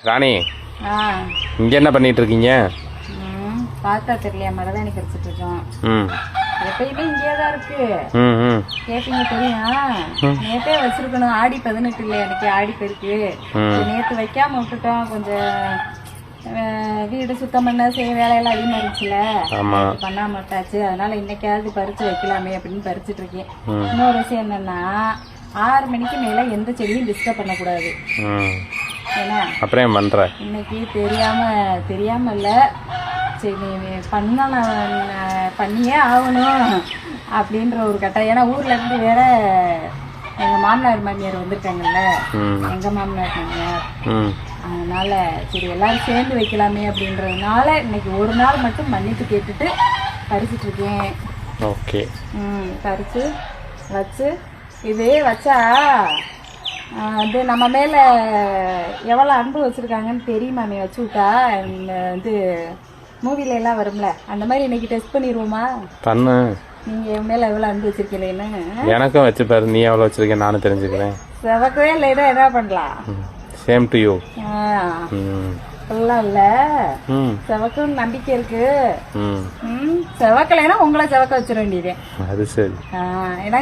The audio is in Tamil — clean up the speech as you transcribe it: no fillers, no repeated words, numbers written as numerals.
ராணி, ஆ இங்க என்ன பண்ணிட்டு இருக்கீங்க? பார்த்தா தெரியலையா, மரதாணி பறிச்சுட்டு இருக்கோம். எப்பயுமே இங்கே தான் இருக்கு. கேட்டீங்க தெரியும். நேத்தே வச்சிருக்கணும். ஆடி 18 இல்லையா, எனக்கு ஆடி பெருக்கு. நேத்து வைக்காம விட்டுட்டோம். கொஞ்சம் வீடு சுத்தம் பண்ண செய்ய வேலையெல்லாம் அதிகமா இருந்துச்சுல, பண்ணாம விட்டாச்சு. அதனால இன்னைக்காவது பறிச்சு வைக்கலாமே அப்படின்னு பறிச்சுட்டு இருக்கேன். இன்னொரு விஷயம் என்னன்னா, 6 மணிக்கு மேல எந்த செடியும் டிஸ்டர்ப் பண்ணக்கூடாது. ஏன்னா அப்புறம் பண்ற இன்னைக்கு தெரியாம இல்ல, சரி நீ பண்ணா நான் பண்ணியே ஆகணும் அப்படின்ற ஒரு கட்டாயம். ஏன்னா ஊர்ல இருந்து வேற எங்க மாமனார் மாமியார் வந்திருக்காங்கல்ல, எங்க மாமனார் மாமியார். அதனால சரி எல்லாரும் சேர்ந்து வைக்கலாமே அப்படின்றதுனால இன்னைக்கு ஒரு நாள் மட்டும் மன்னிப்பு கேட்டுட்டு பறிச்சுட்டு இருக்கேன். ஓகே. பறிச்சு வச்சு இது வச்சா இது நம்ம மேல எவ்வளவு அன்பு வச்சிருக்காங்கன்னு தெரியுமாமே. வச்சு விட்டா இந்த இது மூவில எல்லாம் வரும்ல, அந்த மாதிரி இன்னைக்கு டெஸ்ட் பண்ணிடுவோமா? பண்ணு. நீங்க என் மேல எவ்வளவு அன்பு வச்சிருக்கீங்களேன்னு எனக்கும் வச்சு பாரு. நீ எவ்வளவு வச்சிருக்க நானும் தெரிஞ்சுக்கிறேன். செவக்கவே இல்லைன்னா என்ன பண்ணலாம்? Same to you. இல்ல செவக்கும் நம்பிக்கை இருக்கு. செவக்கலைன்னா உங்களை செவக்க வச்சிட வேண்டியது. அது சரி. ஏன்னா